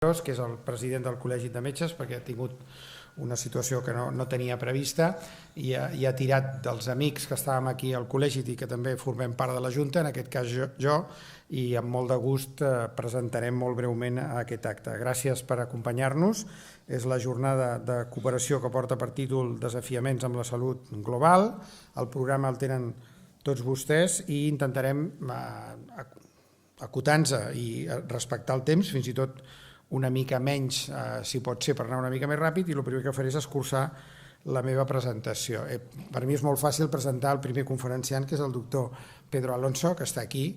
que és el president del Col·legi de Metges, perquè ha tingut una situació que no tenia prevista i ha tirat dels amics que estàvem aquí al col·legi i que també formem part de la Junta, en aquest cas jo, i amb molt de gust presentarem molt breument aquest acte. Gràcies per acompanyar-nos. És la jornada de cooperació que porta per títol Desafiaments amb la salut global. El programa el tenen tots vostès i intentarem acotar-nos i respectar el temps, fins i tot una mica menys, si pot ser, per anar una mica més ràpid, i el primer que faré és escurçar la meva presentació. Per mi és molt fàcil presentar el primer conferenciant, que és el doctor Pedro Alonso, que està aquí.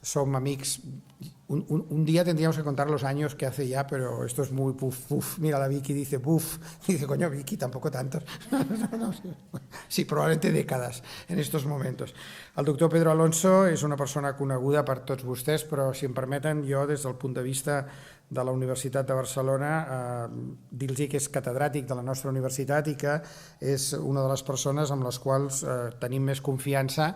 Som amics. Un día tendríamos que contar los años que hace ya, pero esto es muy puf. Mira, la Vicky dice puf. Dice, coño, Vicky, tampoco tantos. Sí, probablemente décadas en estos momentos. El doctor Pedro Alonso és una persona coneguda per tots vostès, però si em permeten, jo des del punt de vista de la Universitat de Barcelona dir-los que és catedràtic de la nostra universitat i que és una de les persones amb les quals tenim més confiança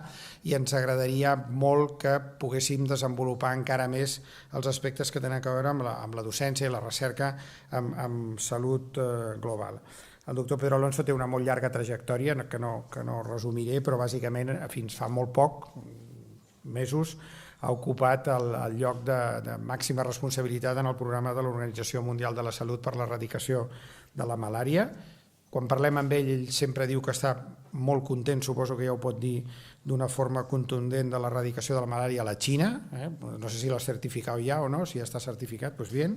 i ens agradaria molt que poguéssim desenvolupar encara més els aspectes que tenen a veure amb la docència i la recerca amb salut global. El doctor Pedro Alonso té una molt llarga trajectòria que no resumiré, però bàsicament fins fa molt poc, mesos, ha ocupat el lloc de màxima responsabilitat en el programa de l'Organització Mundial de la Salut per l'erradicació de la malària. Quan parlem amb ell sempre diu que està molt content, suposo que ja ho pot dir d'una forma contundent, de l'erradicació de la malària a la Xina. No sé si l'ha certificat ja o no, si ja està certificat, doncs bé,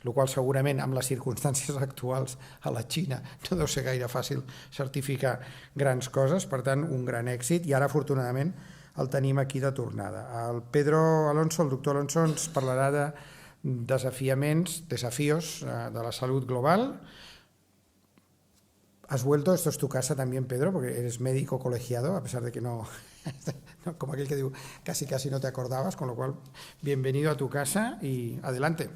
el qual segurament amb les circumstàncies actuals a la Xina no deu ser gaire fàcil certificar grans coses, per tant, un gran èxit, i ara afortunadament el tenim aquí de tornada. El Pedro Alonso, el doctor Alonso, ens parlarà de desafíos de la salud global. ¿Has vuelto? Esto es tu casa también, Pedro, porque eres médico colegiado, a pesar de que no, como aquel que digo, casi no te acordabas, con lo cual, bienvenido a tu casa y adelante.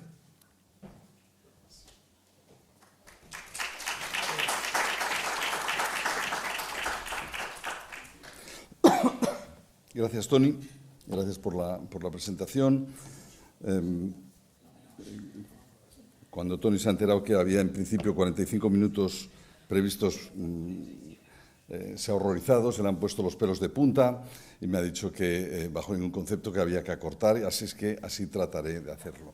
Gracias, Tony. Gracias por la presentación. Cuando Tony se ha enterado que había en principio 45 minutos previstos, se ha horrorizado, se le han puesto los pelos de punta y me ha dicho que bajo ningún concepto que había que acortar, así es que así trataré de hacerlo.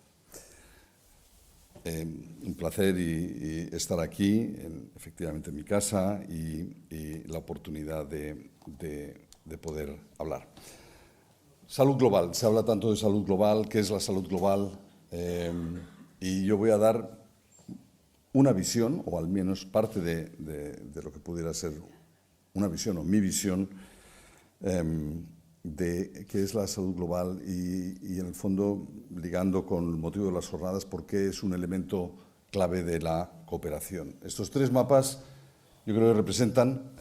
Un placer y estar aquí, efectivamente en mi casa, y la oportunidad de poder hablar. Salud global. Se habla tanto de salud global. ¿Qué es la salud global? Y yo voy a dar una visión, o al menos parte de lo que pudiera ser una visión o mi visión de qué es la salud global y en el fondo, ligando con el motivo de las jornadas, por qué es un elemento clave de la cooperación. Estos tres mapas yo creo que representan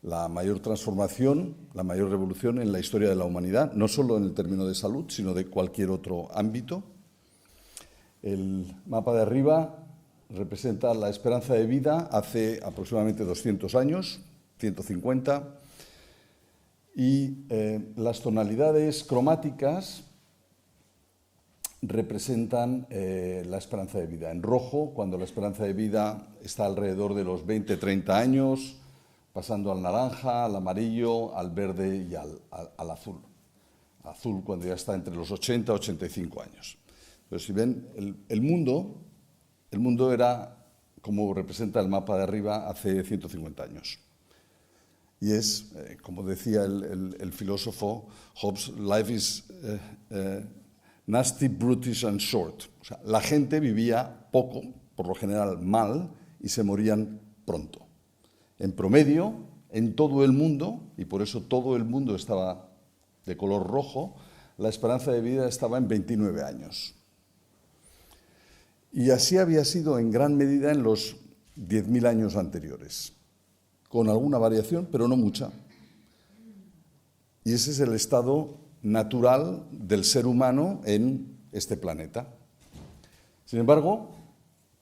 la mayor transformación, la mayor revolución en la historia de la humanidad, no solo en el término de salud, sino de cualquier otro ámbito. El mapa de arriba representa la esperanza de vida hace aproximadamente 200 años, 150, y las tonalidades cromáticas representan la esperanza de vida. En rojo, cuando la esperanza de vida está alrededor de los 20-30 años, pasando al naranja, al amarillo, al verde y al azul. Azul cuando ya está entre los 80 y 85 años. Pero si ven, el mundo era como representa el mapa de arriba hace 150 años. Y es, como decía el filósofo Hobbes, life is nasty, brutish and short. O sea, la gente vivía poco, por lo general mal, y se morían pronto. En promedio, en todo el mundo, y por eso todo el mundo estaba de color rojo, la esperanza de vida estaba en 29 años. Y así había sido en gran medida en los 10.000 años anteriores, con alguna variación, pero no mucha. Y ese es el estado natural del ser humano en este planeta. Sin embargo,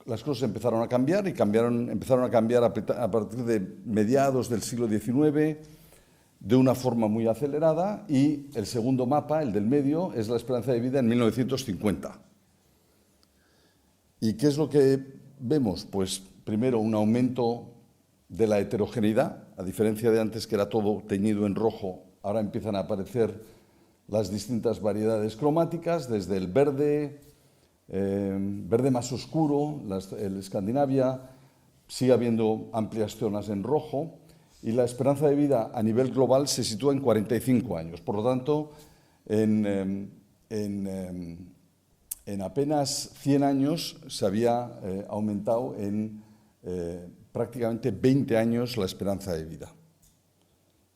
las cosas empezaron a cambiar y empezaron a cambiar a partir de mediados del siglo XIX de una forma muy acelerada, y el segundo mapa, el del medio, es la esperanza de vida en 1950. ¿Y qué es lo que vemos? Pues primero un aumento de la heterogeneidad, a diferencia de antes que era todo teñido en rojo, ahora empiezan a aparecer las distintas variedades cromáticas, desde el verde, verde más oscuro, el Escandinavia, sigue habiendo amplias zonas en rojo, y la esperanza de vida a nivel global se sitúa en 45 años. Por lo tanto, en apenas 100 años se había aumentado en prácticamente 20 años la esperanza de vida.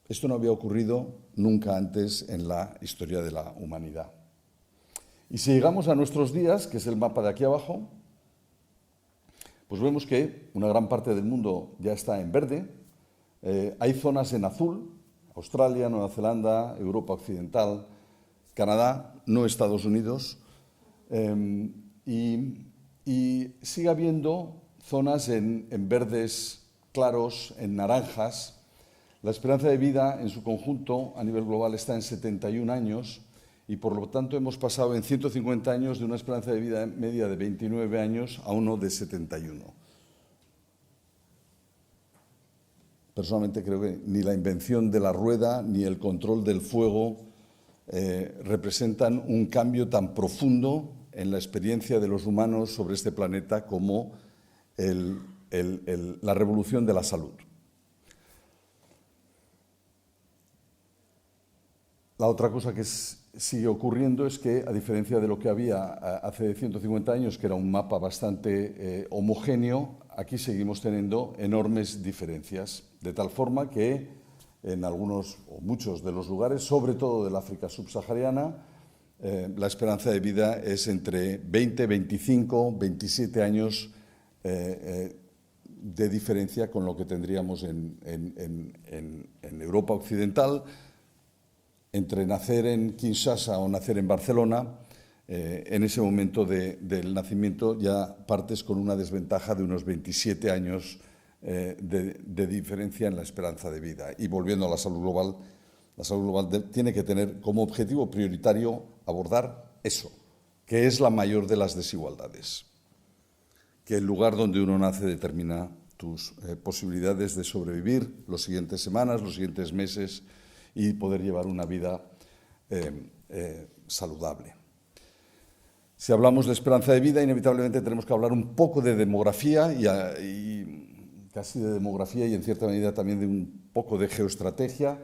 Esto no había ocurrido nunca antes en la historia de la humanidad. Y si llegamos a nuestros días, que es el mapa de aquí abajo, pues vemos que una gran parte del mundo ya está en verde. Hay zonas en azul: Australia, Nueva Zelanda, Europa Occidental, Canadá, no Estados Unidos. Y sigue habiendo zonas en verdes claros, en naranjas. La esperanza de vida en su conjunto a nivel global está en 71 años y por lo tanto hemos pasado en 150 años de una esperanza de vida media de 29 años a uno de 71. Personalmente creo que ni la invención de la rueda ni el control del fuego representan un cambio tan profundo en la experiencia de los humanos sobre este planeta como la revolución de la salud. La otra cosa que sigue ocurriendo es que, a diferencia de lo que había hace 150 años, que era un mapa bastante homogéneo, aquí seguimos teniendo enormes diferencias, de tal forma que en algunos o muchos de los lugares, sobre todo del África subsahariana, la esperanza de vida es entre 20, 25, 27 años de diferencia con lo que tendríamos en Europa Occidental. Entre nacer en Kinshasa o nacer en Barcelona, en ese momento del nacimiento ya partes con una desventaja de unos 27 años de diferencia en la esperanza de vida. Y volviendo a la salud global tiene que tener como objetivo prioritario abordar eso, que es la mayor de las desigualdades, que el lugar donde uno nace determina tus posibilidades de sobrevivir las siguientes semanas, los siguientes meses, y poder llevar una vida saludable. Si hablamos de esperanza de vida, inevitablemente tenemos que hablar un poco de demografía y casi de demografía y en cierta medida también de un poco de geoestrategia.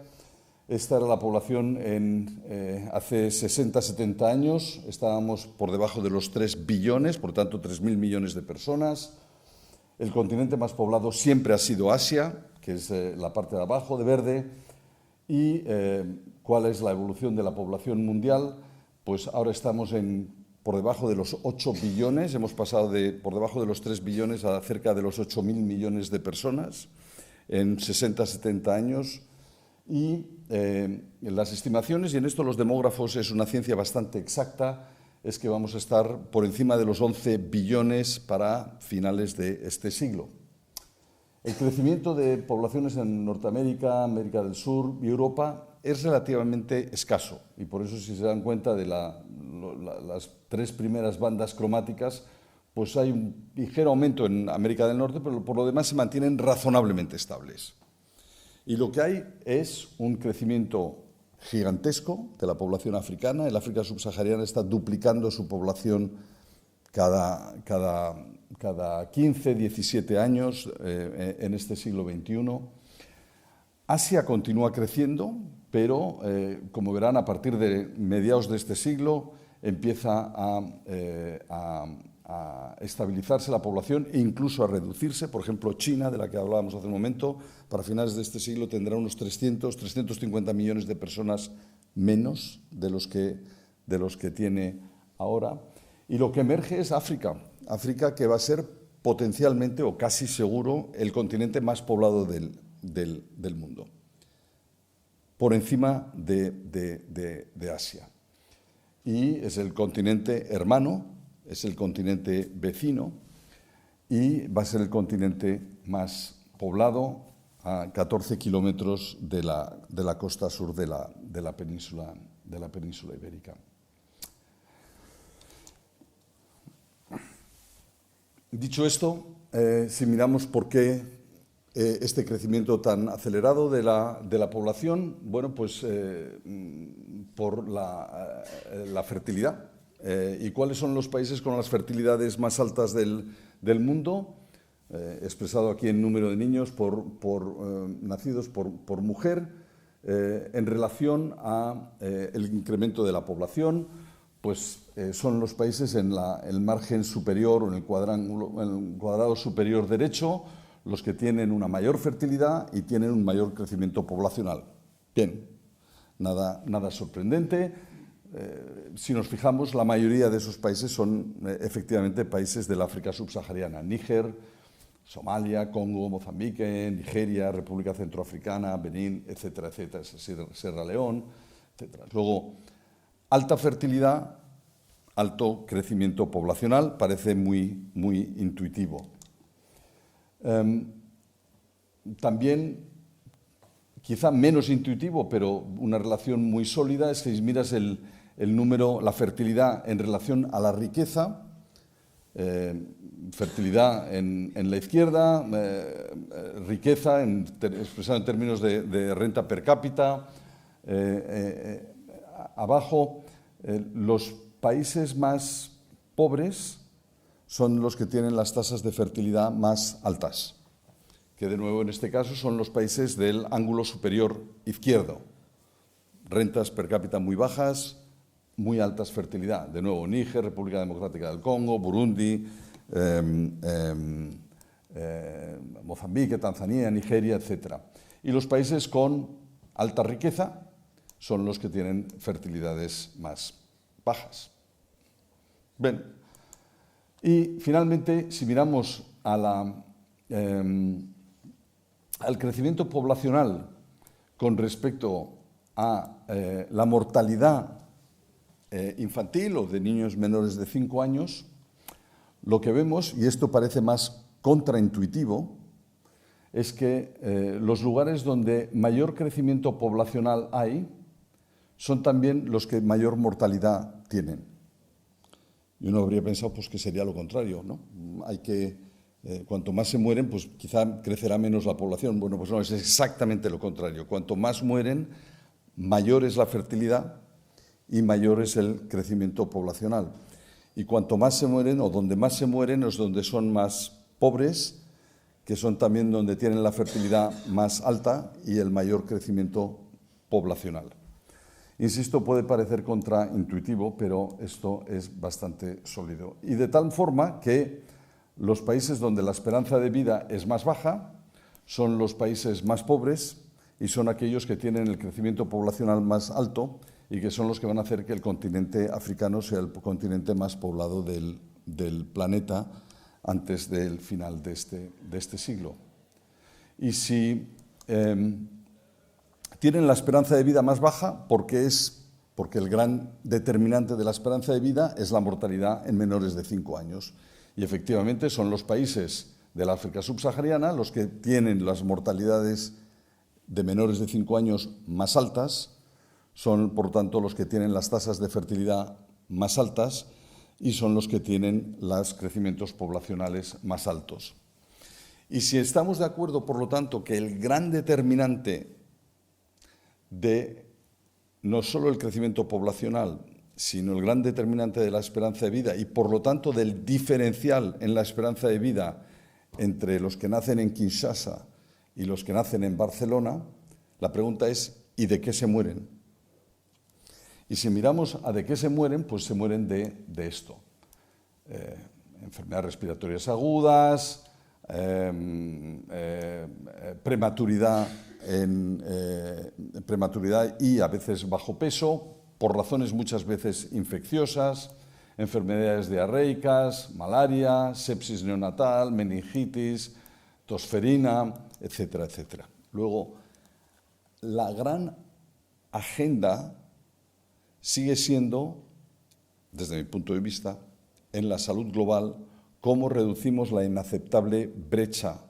Esta era la población hace 60, 70 años. Estábamos por debajo de los 3 billones, por tanto 3.000 millones de personas. El continente más poblado siempre ha sido Asia, que es la parte de abajo de verde. ¿Y cuál es la evolución de la población mundial? Pues ahora estamos por debajo de los 8 billones, hemos pasado por debajo de los 3 billones a cerca de los 8.000 millones de personas en 60, 70 años. Y las estimaciones, y en esto los demógrafos es una ciencia bastante exacta, es que vamos a estar por encima de los 11 billones para finales de este siglo. El crecimiento de poblaciones en Norteamérica, América del Sur y Europa es relativamente escaso y por eso, si se dan cuenta de las 3 primeras bandas cromáticas, pues hay un ligero aumento en América del Norte, pero por lo demás se mantienen razonablemente estables. Y lo que hay es un crecimiento gigantesco de la población africana. El África subsahariana está duplicando su población cada 15, 17 años en este siglo XXI. Asia continúa creciendo, pero, como verán, a partir de mediados de este siglo empieza a estabilizarse la población e incluso a reducirse. Por ejemplo, China, de la que hablábamos hace un momento, para finales de este siglo tendrá unos 350 millones de personas menos de los que tiene ahora. Y lo que emerge es África, que va a ser potencialmente o casi seguro el continente más poblado del mundo, por encima de Asia. Y es el continente hermano, es el continente vecino y va a ser el continente más poblado a 14 kilómetros de la costa sur de la península ibérica. Dicho esto, si miramos por qué este crecimiento tan acelerado de la población, bueno, pues por la fertilidad. ¿Y cuáles son los países con las fertilidades más altas del mundo? Expresado aquí en número de niños nacidos por mujer, en relación a el incremento de la población, pues son los países en el margen superior o en el cuadrado superior derecho los que tienen una mayor fertilidad y tienen un mayor crecimiento poblacional. Bien, nada sorprendente. Si nos fijamos, la mayoría de esos países son efectivamente países del África subsahariana: Níger, Somalia, Congo, Mozambique, Nigeria, República Centroafricana, Benín, etcétera, etcétera, Sierra León, etcétera. Luego, alta fertilidad, alto crecimiento poblacional, parece muy intuitivo. También, quizá menos intuitivo, pero una relación muy sólida, es que si miras el número, la fertilidad en relación a la riqueza, fertilidad en la izquierda, riqueza expresado en términos de renta per cápita, abajo, los países más pobres son los que tienen las tasas de fertilidad más altas, que de nuevo en este caso son los países del ángulo superior izquierdo. Rentas per cápita muy bajas, muy altas fertilidad. De nuevo, Níger, República Democrática del Congo, Burundi, Mozambique, Tanzania, Nigeria, etc. Y los países con alta riqueza son los que tienen fertilidades más bajas. Bien. Y finalmente, si miramos al crecimiento poblacional con respecto a la mortalidad infantil o de niños menores de 5 años, lo que vemos, y esto parece más contraintuitivo, es que los lugares donde mayor crecimiento poblacional hay son también los que mayor mortalidad tienen. Y uno habría pensado pues, que sería lo contrario, ¿no? Cuanto más se mueren, pues quizá crecerá menos la población. Bueno, pues no, es exactamente lo contrario. Cuanto más mueren, mayor es la fertilidad y mayor es el crecimiento poblacional. Y cuanto más se mueren, o donde más se mueren, es donde son más pobres, que son también donde tienen la fertilidad más alta y el mayor crecimiento poblacional. Insisto, puede parecer contraintuitivo, pero esto es bastante sólido. Y de tal forma que los países donde la esperanza de vida es más baja son los países más pobres y son aquellos que tienen el crecimiento poblacional más alto y que son los que van a hacer que el continente africano sea el continente más poblado del planeta antes del final de este siglo. Y si tienen la esperanza de vida más baja porque el gran determinante de la esperanza de vida es la mortalidad en menores de 5 años. Y efectivamente son los países del África subsahariana los que tienen las mortalidades de menores de 5 años más altas, son por tanto los que tienen las tasas de fertilidad más altas y son los que tienen los crecimientos poblacionales más altos. Y si estamos de acuerdo, por lo tanto, que el gran determinante de no solo el crecimiento poblacional, sino el gran determinante de la esperanza de vida y, por lo tanto, del diferencial en la esperanza de vida entre los que nacen en Kinshasa y los que nacen en Barcelona, la pregunta es, ¿y de qué se mueren? Y si miramos a de qué se mueren, pues se mueren de esto. Enfermedades respiratorias agudas, prematuridad y a veces bajo peso, por razones muchas veces infecciosas, enfermedades diarreicas, malaria, sepsis neonatal, meningitis, tosferina, etcétera, etcétera. Luego, la gran agenda sigue siendo, desde mi punto de vista, en la salud global, cómo reducimos la inaceptable brecha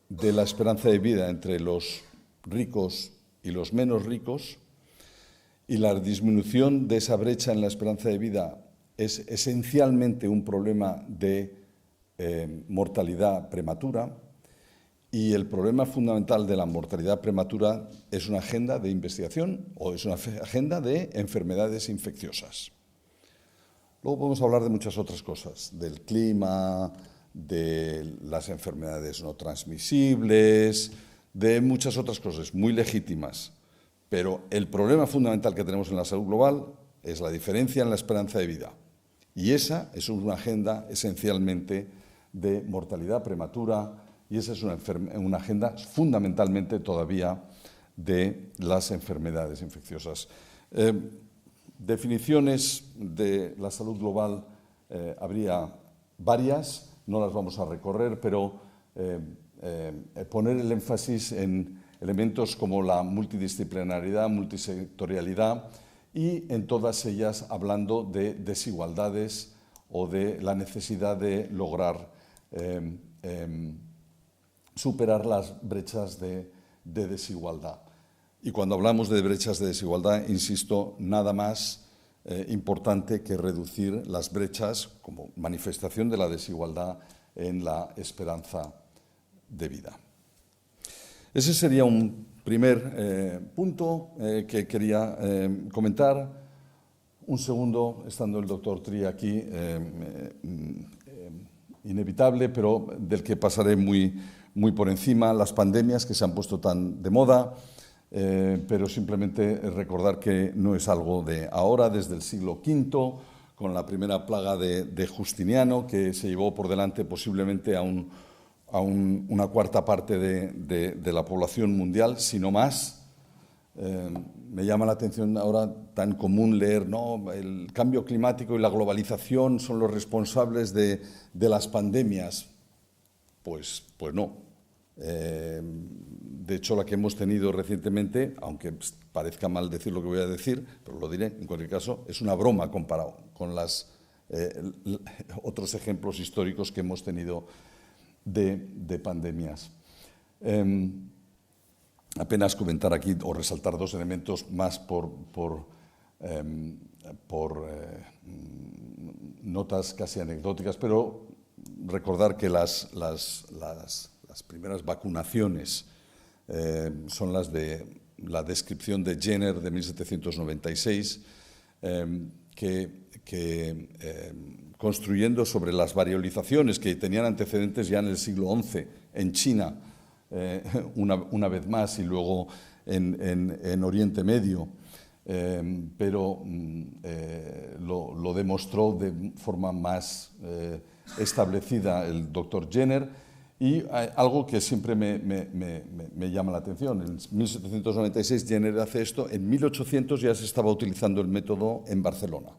de la esperanza de vida entre los ricos y los menos ricos, y la disminución de esa brecha en la esperanza de vida es esencialmente un problema de mortalidad prematura, y el problema fundamental de la mortalidad prematura es una agenda de investigación o es una agenda de enfermedades infecciosas. Luego podemos hablar de muchas otras cosas, del clima, de las enfermedades no transmisibles, de muchas otras cosas muy legítimas. Pero el problema fundamental que tenemos en la salud global es la diferencia en la esperanza de vida. Y esa es una agenda esencialmente de mortalidad prematura, y esa es una agenda fundamentalmente todavía de las enfermedades infecciosas. Definiciones de la salud global habría varias, no las vamos a recorrer, pero poner el énfasis en elementos como la multidisciplinaridad, multisectorialidad, y en todas ellas hablando de desigualdades o de la necesidad de lograr superar las brechas de desigualdad. Y cuando hablamos de brechas de desigualdad, insisto, nada más importante que reducir las brechas como manifestación de la desigualdad en la esperanza de vida. Ese sería un primer punto que quería comentar. Un segundo, estando el doctor Tria aquí, inevitable, pero del que pasaré muy por encima, las pandemias que se han puesto tan de moda, pero simplemente recordar que no es algo de ahora, desde el siglo V, con la primera plaga de Justiniano, que se llevó por delante posiblemente a una cuarta parte de la población mundial, si no más. Me llama la atención ahora tan común leer, ¿no?, el cambio climático y la globalización son los responsables de las pandemias. Pues no. De hecho, la que hemos tenido recientemente, aunque parezca mal decir lo que voy a decir, pero lo diré en cualquier caso, es una broma comparado con los otros ejemplos históricos que hemos tenido de pandemias. Apenas comentar aquí o resaltar dos elementos más por notas casi anecdóticas, pero recordar que las primeras vacunaciones son las de la descripción de Jenner de 1796, que construyendo sobre las variolizaciones que tenían antecedentes ya en el siglo XI en China, una vez más, y luego en Oriente Medio, pero lo demostró de forma más establecida el doctor Jenner. Y algo que siempre me llama la atención, en 1796 Jenner hace esto, en 1800 ya se estaba utilizando el método en Barcelona.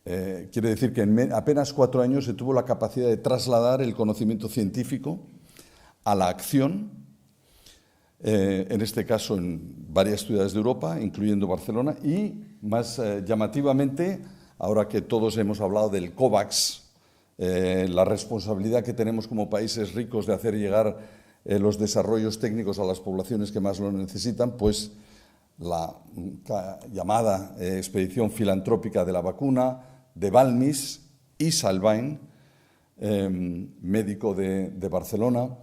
Quiere decir que en apenas 4 años se tuvo la capacidad de trasladar el conocimiento científico a la acción, en este caso en varias ciudades de Europa, incluyendo Barcelona, y más llamativamente, ahora que todos hemos hablado del COVAX, la responsabilidad que tenemos como países ricos de hacer llegar los desarrollos técnicos a las poblaciones que más lo necesitan, pues la llamada expedición filantrópica de la vacuna de Balmis y Salvain, médico de Barcelona,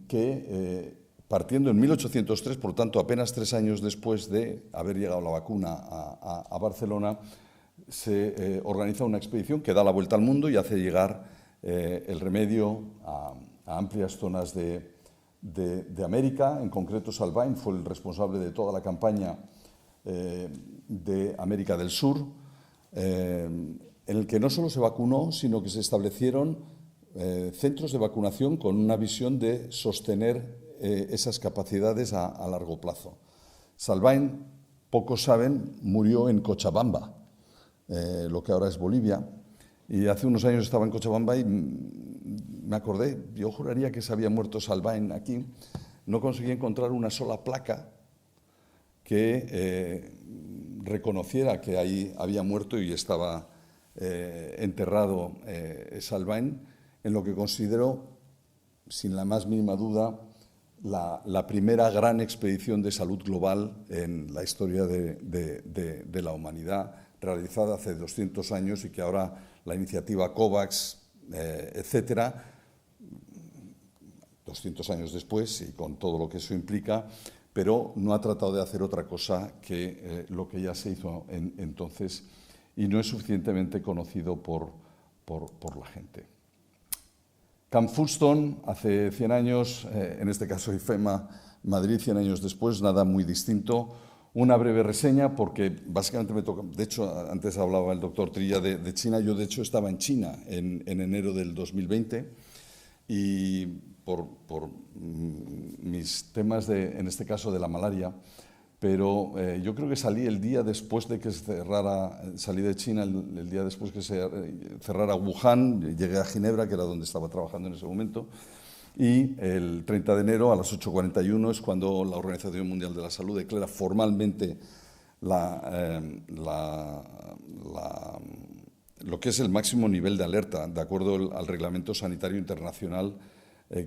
que partiendo en 1803, por tanto apenas 3 años después de haber llegado la vacuna a Barcelona, se organiza una expedición que da la vuelta al mundo y hace llegar el remedio a amplias zonas de América. En concreto, Salvain fue el responsable de toda la campaña de América del Sur, en el que no solo se vacunó, sino que se establecieron centros de vacunación con una visión de sostener esas capacidades a largo plazo. Salvain, pocos saben, murió en Cochabamba, lo que ahora es Bolivia, y hace unos años estaba en Cochabamba y me acordé, yo juraría que se había muerto Salvain aquí, no conseguí encontrar una sola placa que reconociera que ahí había muerto y estaba enterrado Salvain, en lo que considero, sin la más mínima duda, la primera gran expedición de salud global en la historia de la humanidad, realizada hace 200 años y que ahora la iniciativa COVAX etcétera, 200 años después y con todo lo que eso implica, pero no ha tratado de hacer otra cosa que lo que ya se hizo entonces y no es suficientemente conocido por la gente. Camp Fullstone, hace 100 años, en este caso IFEMA Madrid, 100 años después, nada muy distinto. Una breve reseña, porque básicamente me toca, de hecho, antes hablaba el doctor Trilla de China, yo de hecho estaba en China en enero del 2020 y por mis temas, en este caso de la malaria, pero yo creo que salí el día después de que se cerrara, salí de China el día después que se cerrara Wuhan, llegué a Ginebra, que era donde estaba trabajando en ese momento, y el 30 de enero a las 8:41 es cuando la Organización Mundial de la Salud declara formalmente lo que es el máximo nivel de alerta, de acuerdo al Reglamento Sanitario Internacional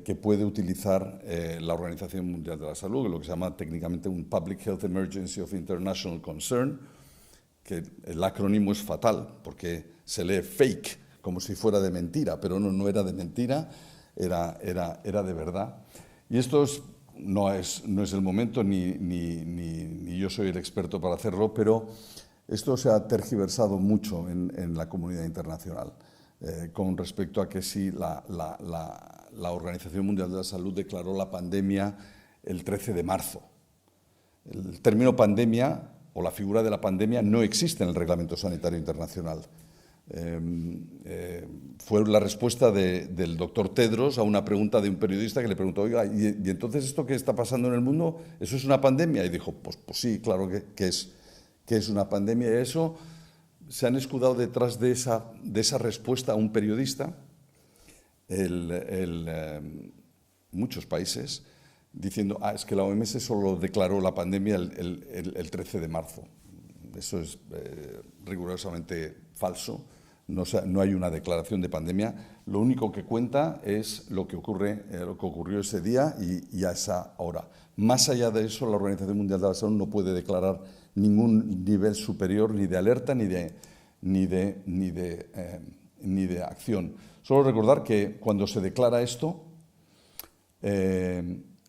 que puede utilizar la Organización Mundial de la Salud, lo que se llama técnicamente un Public Health Emergency of International Concern, que el acrónimo es fatal porque se lee fake, como si fuera de mentira, pero no era de mentira, era de verdad. Y esto no es el momento, ni yo soy el experto para hacerlo, pero esto se ha tergiversado mucho en la comunidad internacional con respecto a que si la Organización Mundial de la Salud declaró la pandemia el 13 de marzo. El término pandemia o la figura de la pandemia no existe en el Reglamento Sanitario Internacional. Fue la respuesta del doctor Tedros a una pregunta de un periodista que le preguntó, oiga, ¿y entonces esto que está pasando en el mundo, eso es una pandemia? Y dijo, pues sí, claro que es una pandemia. Y eso se han escudado detrás de esa respuesta a un periodista muchos países diciendo, es que la OMS solo declaró la pandemia el 13 de marzo. Eso es rigurosamente falso. No hay una declaración de pandemia. Lo único que cuenta es lo que ocurrió ese día y a esa hora. Más allá de eso, la Organización Mundial de la Salud no puede declarar ningún nivel superior ni de alerta ni de acción. Solo recordar que cuando se declara esto,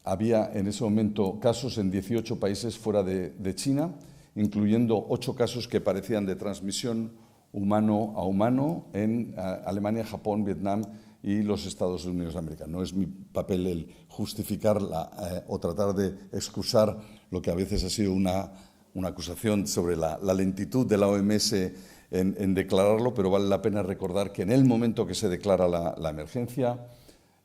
había en ese momento casos en 18 países fuera de China, incluyendo 8 casos que parecían de transmisión humano a humano en Alemania, Japón, Vietnam y los Estados Unidos de América. No es mi papel el justificar o tratar de excusar lo que a veces ha sido una acusación sobre la lentitud de la OMS en declararlo, pero vale la pena recordar que en el momento que se declara la emergencia,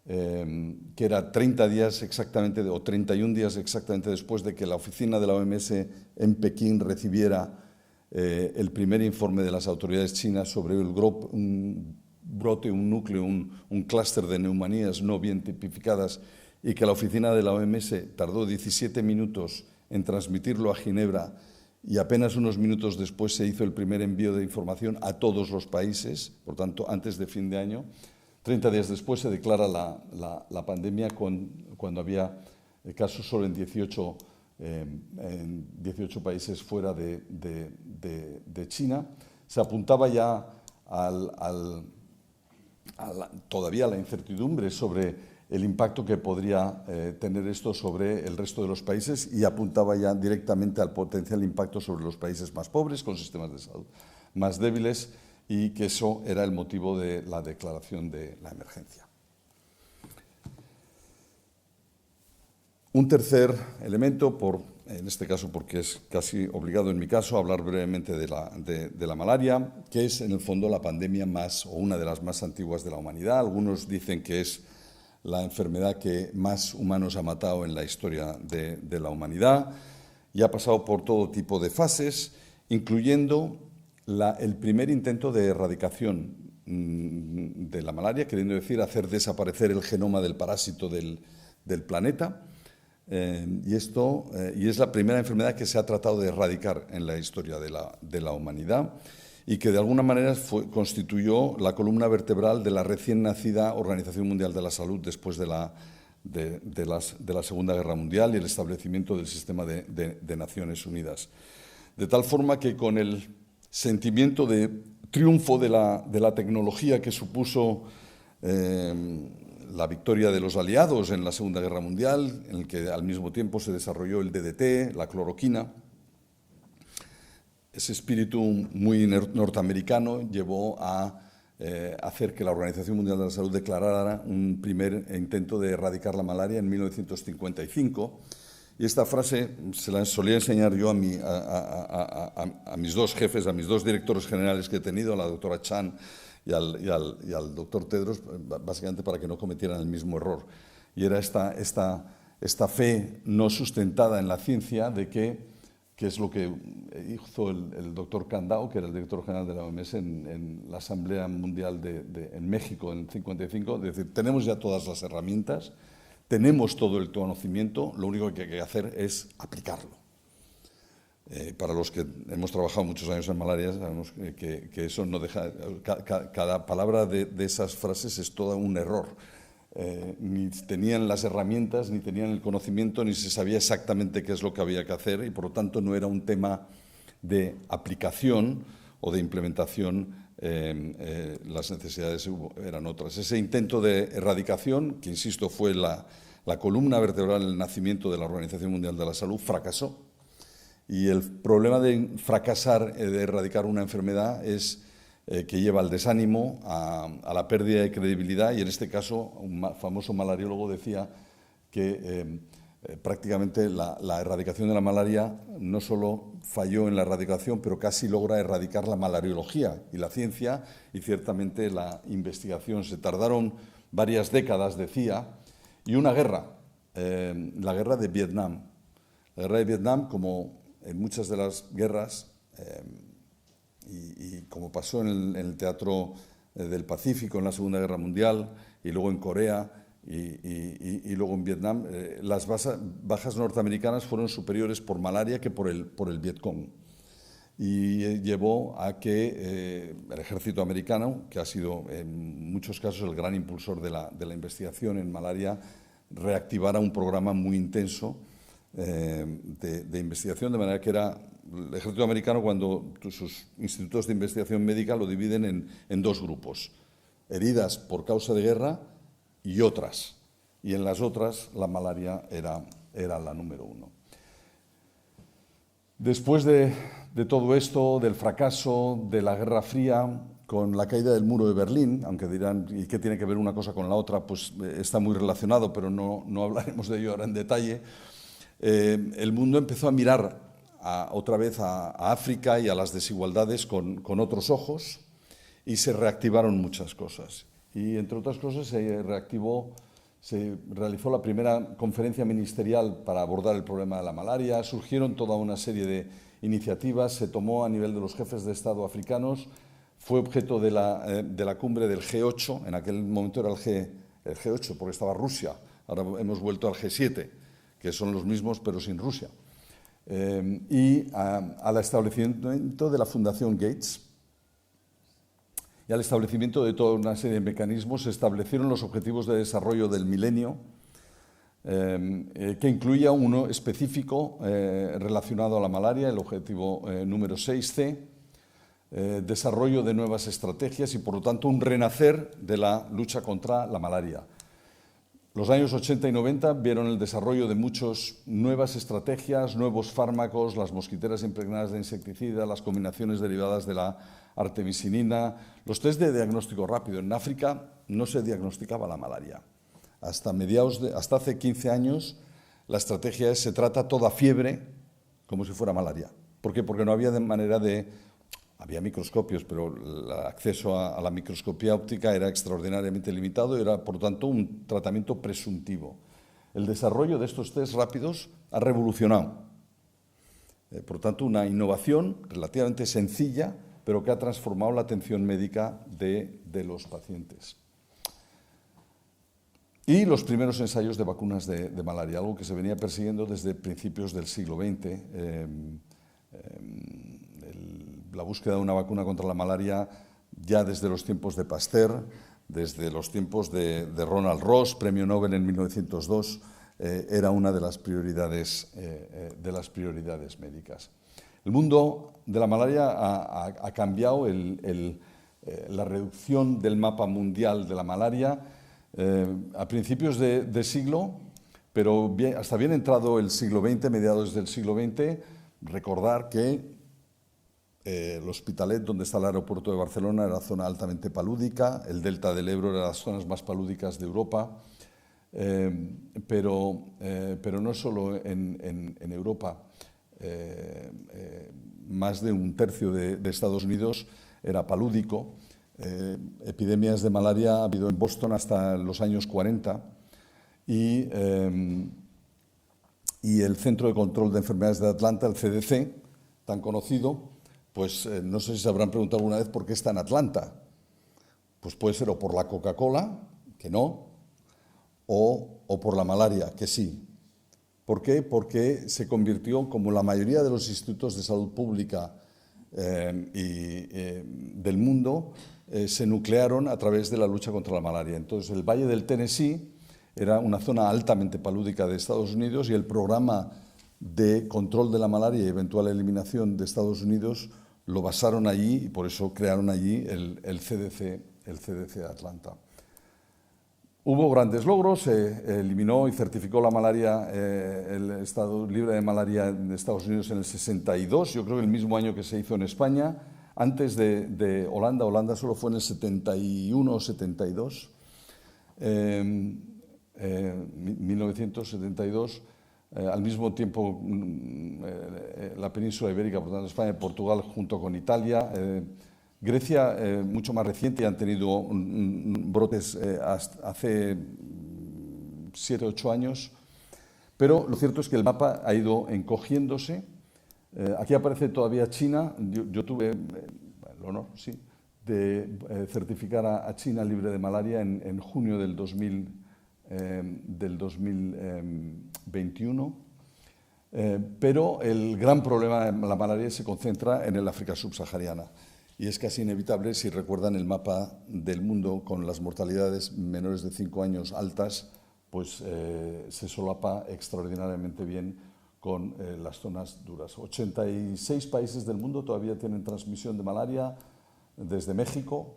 que era 30 días exactamente, o 31 días exactamente después de que la oficina de la OMS en Pekín recibiera el primer informe de las autoridades chinas sobre un brote, un núcleo, un clúster de neumonías no bien tipificadas y que la oficina de la OMS tardó 17 minutos en transmitirlo a Ginebra y apenas unos minutos después se hizo el primer envío de información a todos los países, por tanto, antes de fin de año. 30 días después se declara la pandemia cuando había casos solo en 18 países fuera de China. Se apuntaba ya todavía a la incertidumbre sobre el impacto que podría tener esto sobre el resto de los países y apuntaba ya directamente al potencial impacto sobre los países más pobres, con sistemas de salud más débiles, y que eso era el motivo de la declaración de la emergencia. Un tercer elemento, en este caso porque es casi obligado en mi caso hablar brevemente de la malaria, que es en el fondo la pandemia o una de las más antiguas de la humanidad. Algunos dicen que es la enfermedad que más humanos ha matado en la historia de la humanidad y ha pasado por todo tipo de fases, incluyendo el primer intento de erradicación de la malaria, queriendo decir hacer desaparecer el genoma del parásito del planeta. Y es la primera enfermedad que se ha tratado de erradicar en la historia de la humanidad y que de alguna manera constituyó la columna vertebral de la recién nacida Organización Mundial de la Salud después de la Segunda Guerra Mundial y el establecimiento del sistema de Naciones Unidas. De tal forma que con el sentimiento de triunfo de la tecnología que supuso la victoria de los aliados en la Segunda Guerra Mundial, en el que al mismo tiempo se desarrolló el DDT, la cloroquina. Ese espíritu muy norteamericano llevó a hacer que la Organización Mundial de la Salud declarara un primer intento de erradicar la malaria en 1955. Y esta frase se la solía enseñar yo a mis dos jefes, a mis dos directores generales que he tenido, a la doctora Chan y al doctor Tedros, básicamente para que no cometieran el mismo error. Y era esta fe no sustentada en la ciencia de que es lo que hizo el doctor Candao, que era el director general de la OMS en la Asamblea Mundial en México en el 55, es decir, tenemos ya todas las herramientas, tenemos todo el conocimiento, lo único que hay que hacer es aplicarlo. Para los que hemos trabajado muchos años en malaria, sabemos que eso no deja... Cada palabra de esas frases es todo un error. Ni tenían las herramientas, ni tenían el conocimiento, ni se sabía exactamente qué es lo que había que hacer y, por lo tanto, no era un tema de aplicación o de implementación. Las necesidades eran otras. Ese intento de erradicación, que insisto fue la columna vertebral del nacimiento de la Organización Mundial de la Salud, fracasó. Y el problema de fracasar, de erradicar una enfermedad, es que lleva al desánimo, a la pérdida de credibilidad, y en este caso un famoso malariólogo decía que prácticamente la erradicación de la malaria no solo falló en la erradicación, pero casi logra erradicar la malariología y la ciencia, y ciertamente la investigación. Se tardaron varias décadas, decía, y una guerra, la guerra de Vietnam. La guerra de Vietnam, como en muchas de las guerras, y como pasó en el teatro del Pacífico en la Segunda Guerra Mundial, y luego en Corea, y luego en Vietnam, las bajas norteamericanas fueron superiores por malaria que por el Vietcong. Y llevó a que el ejército americano, que ha sido en muchos casos el gran impulsor de la investigación en malaria, reactivara un programa muy intenso de investigación, de manera que era el ejército americano, cuando sus institutos de investigación médica lo dividen en dos grupos: heridas por causa de guerra y otras. Y en las otras la malaria era la número uno. Después de todo esto, del fracaso de la Guerra Fría, con la caída del muro de Berlín, aunque dirán, ¿y qué tiene que ver una cosa con la otra? Pues está muy relacionado, pero no hablaremos de ello ahora en detalle. El mundo empezó a mirar otra vez a África y a las desigualdades con otros ojos, y se reactivaron muchas cosas. Y entre otras cosas se realizó la primera conferencia ministerial para abordar el problema de la malaria, surgieron toda una serie de iniciativas, se tomó a nivel de los jefes de Estado africanos, fue objeto de la cumbre del G8, en aquel momento era el G8 porque estaba Rusia, ahora hemos vuelto al G7, que son los mismos pero sin Rusia, y al establecimiento de la Fundación Gates y al establecimiento de toda una serie de mecanismos. Se establecieron los objetivos de desarrollo del milenio, que incluía uno específico relacionado a la malaria, el objetivo número 6C, desarrollo de nuevas estrategias y, por lo tanto, un renacer de la lucha contra la malaria. Los años 80 y 90 vieron el desarrollo de muchas nuevas estrategias, nuevos fármacos, las mosquiteras impregnadas de insecticida, las combinaciones derivadas de la artemisinina, los test de diagnóstico rápido. En África no se diagnosticaba la malaria. Hasta hace 15 años la estrategia se trata toda fiebre como si fuera malaria. ¿Por qué? Porque no había manera de... Había microscopios, pero el acceso a la microscopía óptica era extraordinariamente limitado y era, por lo tanto, un tratamiento presuntivo. El desarrollo de estos test rápidos ha revolucionado. Por lo tanto, una innovación relativamente sencilla, pero que ha transformado la atención médica de los pacientes. Y los primeros ensayos de vacunas de malaria, algo que se venía persiguiendo desde principios del siglo XX. La búsqueda de una vacuna contra la malaria ya desde los tiempos de Pasteur, desde los tiempos de Ronald Ross, premio Nobel en 1902, era una de las prioridades médicas. El mundo de la malaria ha cambiado, la reducción del mapa mundial de la malaria a principios de siglo, pero hasta bien entrado el siglo XX, mediados del siglo XX, recordar que el Hospitalet, donde está el aeropuerto de Barcelona, era zona altamente palúdica, el delta del Ebro era de las zonas más palúdicas de Europa, pero no solo en Europa. Más de un tercio de Estados Unidos era palúdico. Epidemias de malaria ha habido en Boston hasta los años 40 y el Centro de Control de Enfermedades de Atlanta, el CDC, tan conocido, pues no sé si se habrán preguntado alguna vez por qué está en Atlanta. Pues puede ser o por la Coca-Cola, que no, o por la malaria, que sí. ¿Por qué? Porque se convirtió, como la mayoría de los institutos de salud pública del mundo, se nuclearon a través de la lucha contra la malaria. Entonces, el Valle del Tennessee era una zona altamente palúdica de Estados Unidos y el programa de control de la malaria y eventual eliminación de Estados Unidos lo basaron allí y por eso crearon allí el CDC de Atlanta. Hubo grandes logros, se eliminó y certificó la malaria, el estado libre de malaria en Estados Unidos en el 62, yo creo que el mismo año que se hizo en España, antes de Holanda. Holanda solo fue en el 71 o 72, 1972. Al mismo tiempo, la península ibérica, por tanto España y Portugal, junto con Italia. Grecia, mucho más reciente, y han tenido brotes hace 7 o 8 años. Pero lo cierto es que el mapa ha ido encogiéndose. Aquí aparece todavía China. Yo tuve el honor, sí, de certificar a China libre de malaria en junio del 2021, pero el gran problema de la malaria se concentra en el África subsahariana y es casi inevitable, si recuerdan el mapa del mundo con las mortalidades menores de 5 años altas, pues se solapa extraordinariamente bien con las zonas duras. 86 países del mundo todavía tienen transmisión de malaria, desde México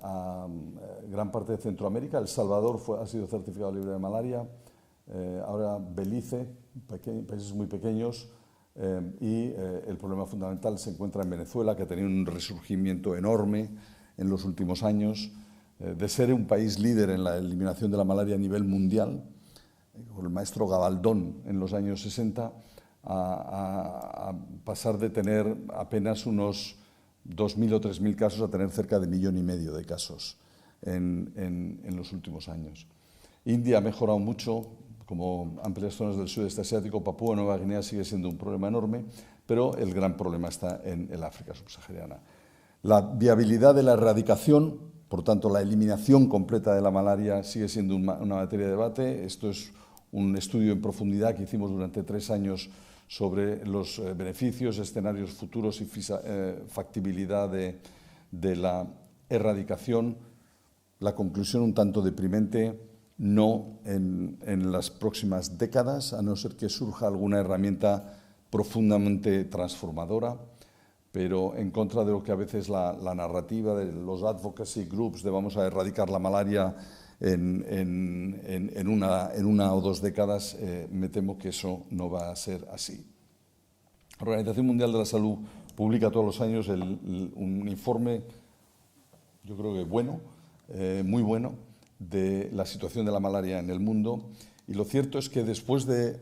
a gran parte de Centroamérica. El Salvador ha sido certificado libre de malaria, ahora Belice, países muy pequeños, y el problema fundamental se encuentra en Venezuela, que ha tenido un resurgimiento enorme en los últimos años, de ser un país líder en la eliminación de la malaria a nivel mundial, con el maestro Gabaldón en los años 60, a pasar de tener apenas unos 2.000 o 3.000 casos a tener cerca de 1,5 millones de casos en los últimos años. India ha mejorado mucho, como amplias zonas del sudeste asiático. Papúa Nueva Guinea sigue siendo un problema enorme, pero el gran problema está en el África subsahariana. La viabilidad de la erradicación, por tanto la eliminación completa de la malaria, sigue siendo una materia de debate. Esto es un estudio en profundidad que hicimos durante 3 años sobre los beneficios, escenarios futuros y factibilidad de la erradicación. La conclusión un tanto deprimente: no en las próximas décadas, a no ser que surja alguna herramienta profundamente transformadora, pero en contra de lo que a veces la narrativa de los advocacy groups de vamos a erradicar la malaria en una o 2 décadas, me temo que eso no va a ser así. La Organización Mundial de la Salud publica todos los años un informe, yo creo que bueno, muy bueno, de la situación de la malaria en el mundo, y lo cierto es que después de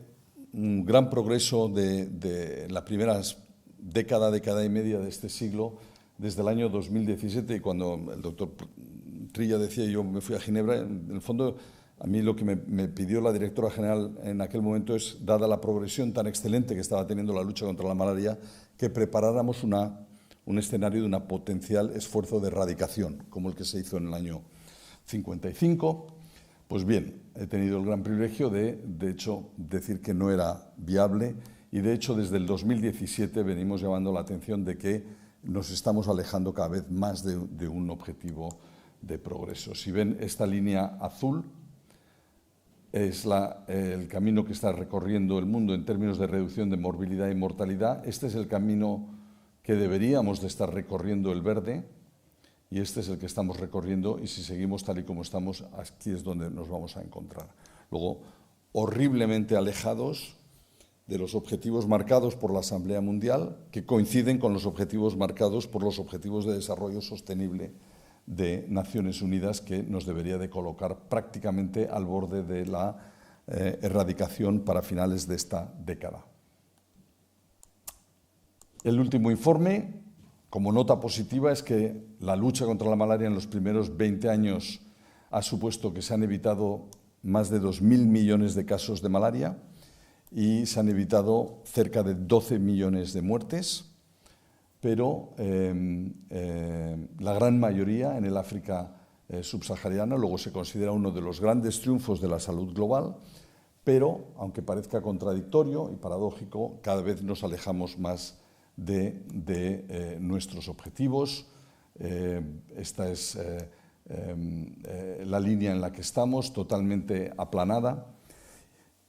un gran progreso de las primeras década y media de este siglo, desde el año 2017, y cuando el doctor Trilla decía, yo me fui a Ginebra, en el fondo a mí lo que me pidió la directora general en aquel momento es, dada la progresión tan excelente que estaba teniendo la lucha contra la malaria, que preparáramos un escenario de una potencial esfuerzo de erradicación, como el que se hizo en el año 55. Pues bien, he tenido el gran privilegio de hecho, decir que no era viable, y de hecho desde el 2017 venimos llamando la atención de que nos estamos alejando cada vez más de un objetivo de progreso. Si ven esta línea azul, es el camino que está recorriendo el mundo en términos de reducción de morbilidad y mortalidad. Este es el camino que deberíamos de estar recorriendo el verde, y este es el que estamos recorriendo, y si seguimos tal y como estamos, aquí es donde nos vamos a encontrar. Luego, horriblemente alejados de los objetivos marcados por la Asamblea Mundial, que coinciden con los objetivos marcados por los Objetivos de Desarrollo Sostenible de Naciones Unidas, que nos debería de colocar prácticamente al borde de la erradicación para finales de esta década. El último informe, como nota positiva, es que la lucha contra la malaria en los primeros 20 años ha supuesto que se han evitado más de 2.000 millones de casos de malaria y se han evitado cerca de 12 millones de muertes, pero la gran mayoría en el África subsahariana. Luego se considera uno de los grandes triunfos de la salud global, pero, aunque parezca contradictorio y paradójico, cada vez nos alejamos más de nuestros objetivos. Esta es la línea en la que estamos, totalmente aplanada.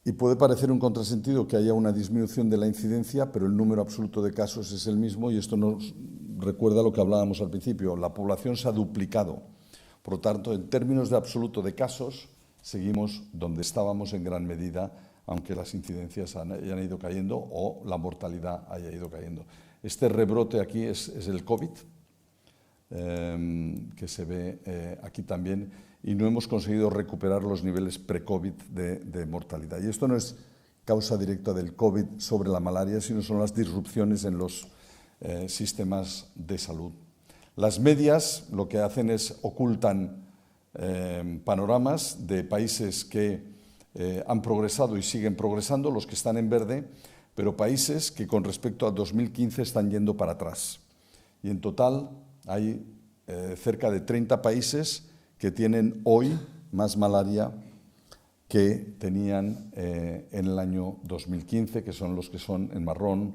Y puede parecer un contrasentido que haya una disminución de la incidencia, pero el número absoluto de casos es el mismo, y esto nos recuerda lo que hablábamos al principio. La población se ha duplicado. Por lo tanto, en términos de absoluto de casos, seguimos donde estábamos en gran medida, aunque las incidencias hayan ido cayendo o la mortalidad haya ido cayendo. Este rebrote aquí es el COVID, que se ve aquí también, y no hemos conseguido recuperar los niveles pre-COVID de mortalidad. Y esto no es causa directa del COVID sobre la malaria, sino son las disrupciones en los sistemas de salud. Las medias lo que hacen es ocultan panoramas de países que han progresado y siguen progresando, los que están en verde, pero países que con respecto a 2015 están yendo para atrás. Y en total hay cerca de 30 países que tienen hoy más malaria que tenían en el año 2015, que son los que son en marrón,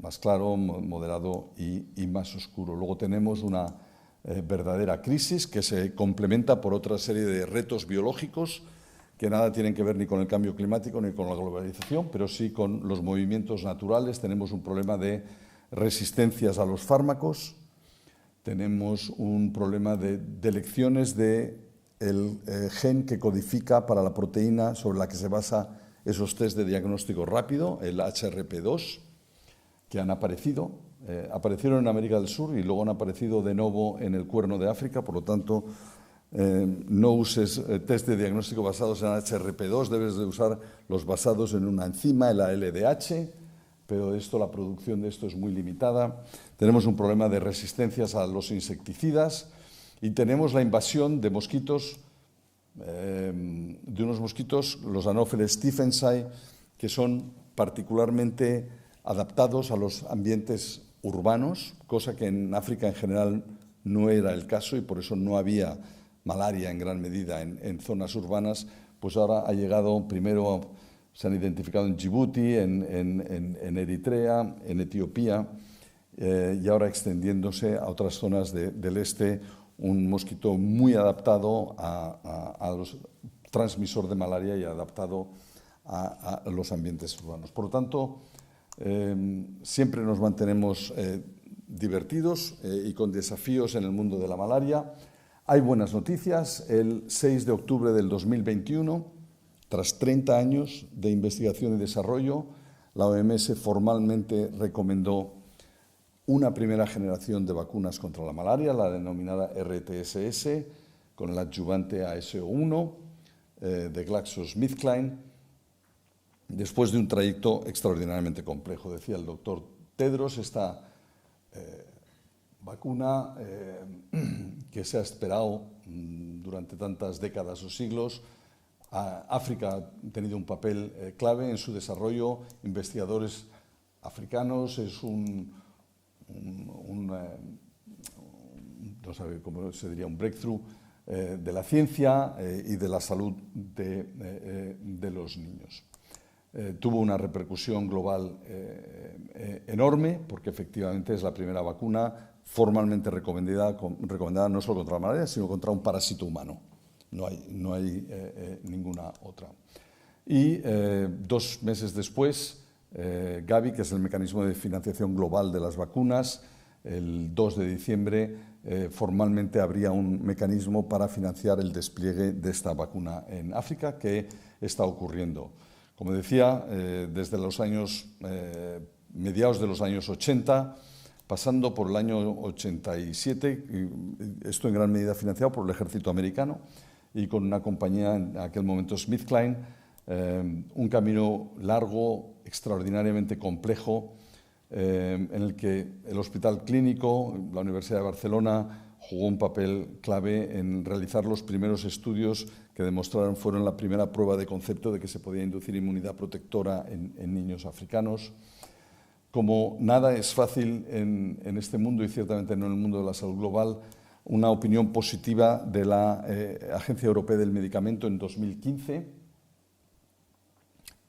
más claro, moderado y más oscuro. Luego tenemos una verdadera crisis que se complementa por otra serie de retos biológicos que nada tienen que ver ni con el cambio climático ni con la globalización, pero sí con los movimientos naturales. Tenemos un problema de resistencias a los fármacos, tenemos un problema de lecciones del gen que codifica para la proteína sobre la que se basa esos test de diagnóstico rápido, el HRP2, que han aparecido. Aparecieron en América del Sur y luego han aparecido de nuevo en el Cuerno de África, por lo tanto, no uses test de diagnóstico basados en HRP2, debes de usar los basados en una enzima, el ALDH, pero la producción de esto es muy limitada. Tenemos un problema de resistencias a los insecticidas y tenemos la invasión de mosquitos, de unos mosquitos, los Anopheles stephensi, que son particularmente adaptados a los ambientes urbanos, cosa que en África en general no era el caso y por eso no había malaria en gran medida en zonas urbanas. Pues ahora ha llegado, primero se han identificado en Djibouti, en Eritrea, en Etiopía, y ahora extendiéndose a otras zonas del este, un mosquito muy adaptado a los transmisor de malaria y adaptado a los ambientes urbanos. Por lo tanto, siempre nos mantenemos divertidos y con desafíos en el mundo de la malaria. Hay buenas noticias. El 6 de octubre del 2021, tras 30 años de investigación y desarrollo, la OMS formalmente recomendó una primera generación de vacunas contra la malaria, la denominada RTSS, con el adyuvante AS1 de GlaxoSmithKline, después de un trayecto extraordinariamente complejo. Decía el doctor Tedros, esta vacuna que se ha esperado durante tantas décadas o siglos. África ha tenido un papel clave en su desarrollo, investigadores africanos, es no sabe cómo se diría, un breakthrough de la ciencia y de la salud de los niños. Tuvo una repercusión global enorme, porque efectivamente es la primera vacuna formalmente recomendada no solo contra la malaria, sino contra un parásito humano. No hay ninguna otra. Y 2 meses después Gavi, que es el mecanismo de financiación global de las vacunas. El 2 de diciembre formalmente habría un mecanismo para financiar el despliegue de esta vacuna en África, que está ocurriendo. Como decía, desde los años mediados de los años 80, pasando por el año 87, esto en gran medida financiado por el ejército americano y con una compañía, en aquel momento SmithKline, un camino largo, extraordinariamente complejo, en el que el Hospital Clínico, la Universidad de Barcelona, jugó un papel clave en realizar los primeros estudios que demostraron, fueron la primera prueba de concepto de que se podía inducir inmunidad protectora en niños africanos. Como nada es fácil en este mundo, y ciertamente no en el mundo de la salud global, una opinión positiva de la Agencia Europea del Medicamento en 2015,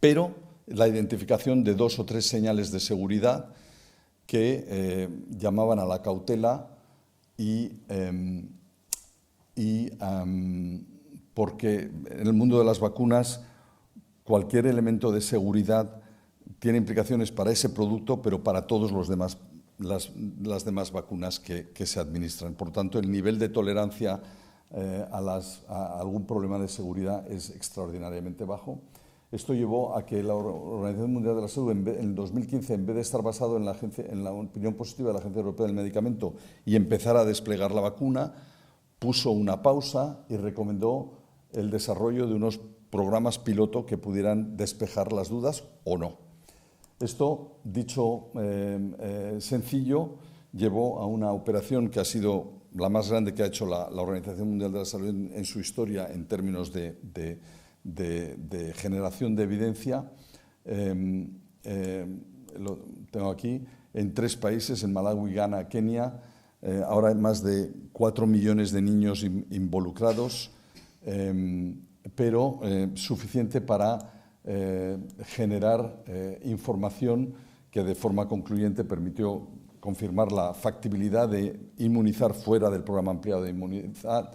pero la identificación de 2 o 3 señales de seguridad que llamaban a la cautela porque en el mundo de las vacunas cualquier elemento de seguridad tiene implicaciones para ese producto, pero para todos los demás, las demás vacunas que se administran. Por tanto, el nivel de tolerancia a algún problema de seguridad es extraordinariamente bajo. Esto llevó a que la Organización Mundial de la Salud, en 2015, en vez de estar basado en la opinión positiva de la Agencia Europea del Medicamento y empezar a desplegar la vacuna, puso una pausa y recomendó el desarrollo de unos programas piloto que pudieran despejar las dudas o no. Esto, dicho sencillo, llevó a una operación que ha sido la más grande que ha hecho la Organización Mundial de la Salud en su historia en términos de generación de evidencia. Lo tengo aquí, en 3 países, en Malawi, Ghana, Kenia. Ahora hay más de 4 millones de niños involucrados, pero suficiente para generar información que de forma concluyente permitió confirmar la factibilidad de inmunizar fuera del programa ampliado de inmunidad,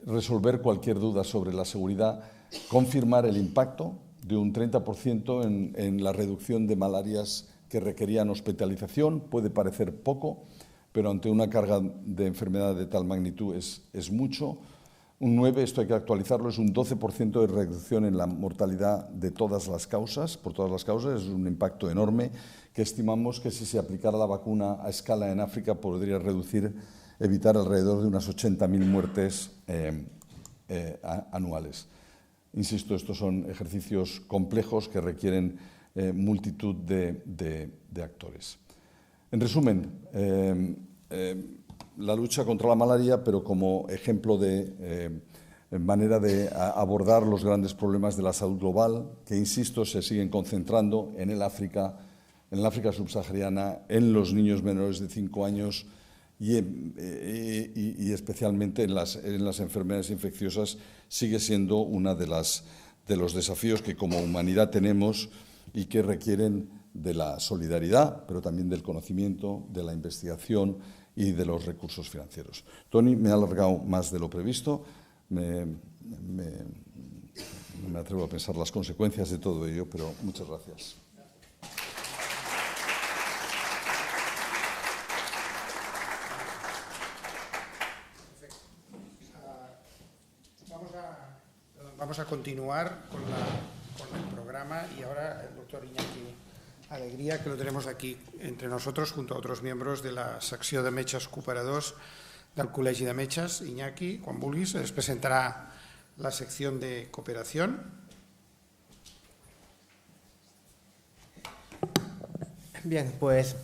resolver cualquier duda sobre la seguridad, confirmar el impacto de un 30% en la reducción de malarias que requerían hospitalización. Puede parecer poco, pero ante una carga de enfermedad de tal magnitud es mucho. Un 9, esto hay que actualizarlo, es un 12% de reducción en la mortalidad de todas las causas, por todas las causas. Es un impacto enorme que estimamos que si se aplicara la vacuna a escala en África podría evitar alrededor de unas 80.000 muertes anuales. Insisto, estos son ejercicios complejos que requieren multitud de actores. En resumen, la lucha contra la malaria, pero como ejemplo de manera de abordar los grandes problemas de la salud global, que, insisto, se siguen concentrando en el África subsahariana, en los niños menores de 5 años y especialmente en las enfermedades infecciosas, sigue siendo uno de los desafíos que como humanidad tenemos y que requieren de la solidaridad, pero también del conocimiento, de la investigación y de los recursos financieros. Tony, me ha alargado más de lo previsto. No me atrevo a pensar las consecuencias de todo ello, pero muchas gracias. Vamos a continuar con el programa y ahora el doctor Iñaki Alegría, que lo tenemos aquí entre nosotros junto a otros miembros de la secció de metges cooperadors del Col·legi de Metges. Iñaki, quan vulguis, es presentará la sección de cooperación. Bien, pues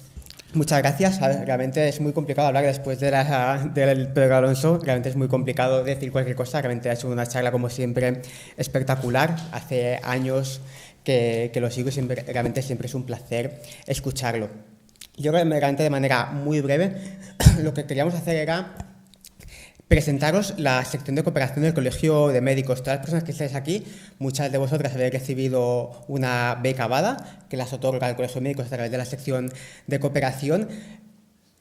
muchas gracias. Realmente es muy complicado hablar después del Pedro Alonso. Realmente es muy complicado decir cualquier cosa. Realmente ha hecho una charla, como siempre, espectacular. Hace años que lo sigo y realmente siempre es un placer escucharlo. Yo realmente de manera muy breve lo que queríamos hacer era presentaros la sección de cooperación del Colegio de Médicos. Todas las personas que estáis aquí, muchas de vosotras habéis recibido una beca VADA que las otorga el Colegio de Médicos a través de la sección de cooperación,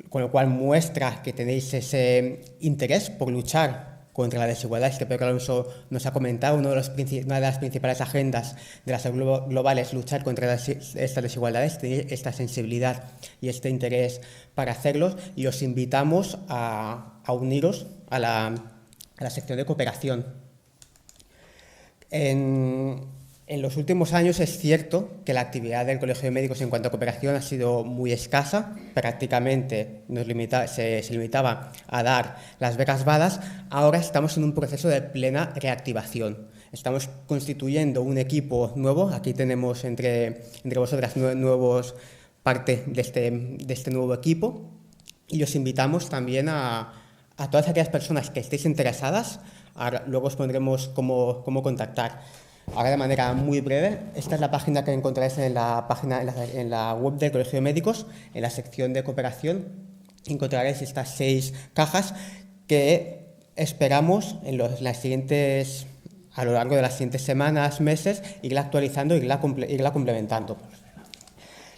con lo cual muestra que tenéis ese interés por luchar contra la desigualdad. Este Pedro Alonso nos ha comentado, una de las principales agendas de la salud global es luchar contra estas desigualdades, tener esta sensibilidad y este interés para hacerlos, y os invitamos a uniros a la sección de cooperación. En los últimos años es cierto que la actividad del Colegio de Médicos en cuanto a cooperación ha sido muy escasa, prácticamente se limitaba a dar las becas BADAS. Ahora estamos en un proceso de plena reactivación. Estamos constituyendo un equipo nuevo, aquí tenemos entre vosotras nuevos parte de este nuevo equipo, y os invitamos también a todas aquellas personas que estéis interesadas. Ahora, luego os pondremos cómo contactar. Ahora, de manera muy breve, esta es la página que encontraréis en la web del Colegio de Médicos. En la sección de cooperación encontraréis estas 6 cajas que esperamos a lo largo de las siguientes semanas, meses, irla actualizando, irla complementando.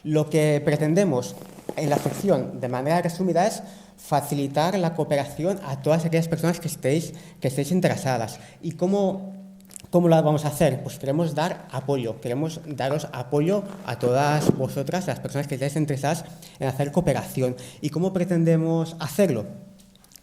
Lo que pretendemos en la sección, de manera resumida, es facilitar la cooperación a todas aquellas personas que estéis interesadas. ¿Y cómo lo vamos a hacer? Pues queremos daros apoyo a todas vosotras, las personas que estáis interesadas en hacer cooperación. ¿Y cómo pretendemos hacerlo?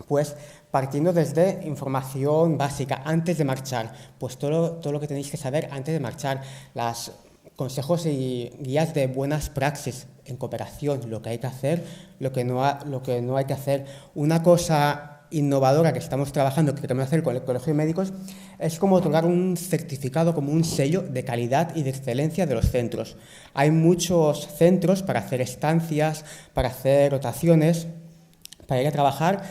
Pues partiendo desde información básica, antes de marchar, pues todo lo que tenéis que saber antes de marchar, los consejos y guías de buenas praxis en cooperación, lo que hay que hacer, lo que no hay que hacer. Una cosa innovadora que estamos trabajando, que queremos hacer con el Colegio de Médicos, es como otorgar un certificado, como un sello de calidad y de excelencia de los centros. Hay muchos centros para hacer estancias, para hacer rotaciones, para ir a trabajar.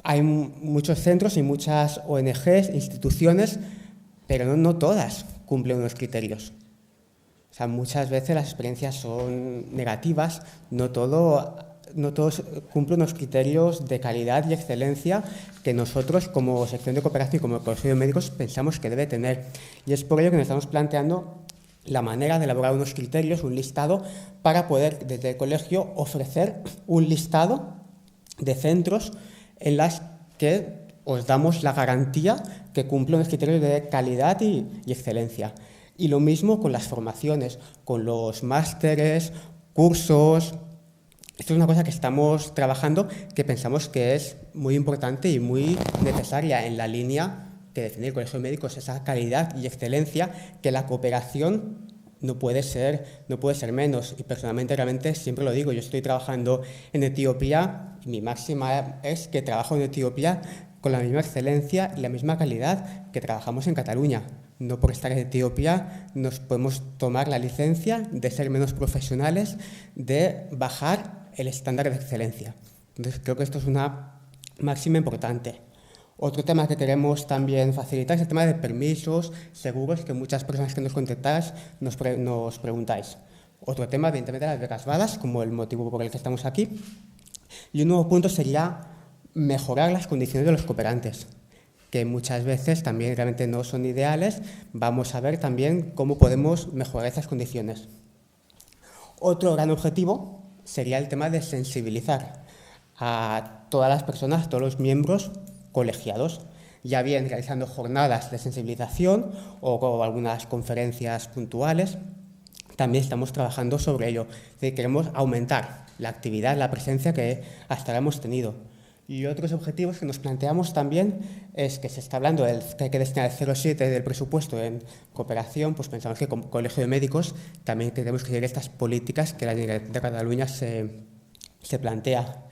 Hay muchos centros y muchas ONGs, instituciones, pero no todas cumplen unos criterios. O sea, muchas veces las experiencias son negativas, no todos cumplen unos criterios de calidad y excelencia que nosotros, como sección de cooperación y como Colegio de Médicos, pensamos que debe tener. Y es por ello que nos estamos planteando la manera de elaborar unos criterios, un listado, para poder, desde el colegio, ofrecer un listado de centros en las que os damos la garantía que cumplen los criterios de calidad y excelencia. Y lo mismo con las formaciones, con los másteres, cursos. Esto es una cosa que estamos trabajando, que pensamos que es muy importante y muy necesaria en la línea que define el Colegio de Médicos, esa calidad y excelencia, que la cooperación no puede ser menos. Y personalmente, realmente, siempre lo digo, yo estoy trabajando en Etiopía y mi máxima es que trabajo en Etiopía con la misma excelencia y la misma calidad que trabajamos en Cataluña. No por estar en Etiopía nos podemos tomar la licencia de ser menos profesionales, de bajar el estándar de excelencia. Entonces, creo que esto es una máxima importante. Otro tema que queremos también facilitar es el tema de permisos, seguros, que muchas personas que nos contactáis nos preguntáis. Otro tema, evidentemente, las becas BADAS, como el motivo por el que estamos aquí. Y un nuevo punto sería mejorar las condiciones de los cooperantes, que muchas veces también realmente no son ideales. Vamos a ver también cómo podemos mejorar esas condiciones. Otro gran objetivo sería el tema de sensibilizar a todas las personas, a todos los miembros colegiados, ya bien realizando jornadas de sensibilización o algunas conferencias puntuales. También estamos trabajando sobre ello. Queremos aumentar la actividad, la presencia que hasta ahora hemos tenido. Y otros objetivos que nos planteamos también es que se está hablando que hay que destinar el 0,7 del presupuesto en cooperación, pues pensamos que como Colegio de Médicos también tenemos que seguir estas políticas que la Generalitat de Cataluña se plantea.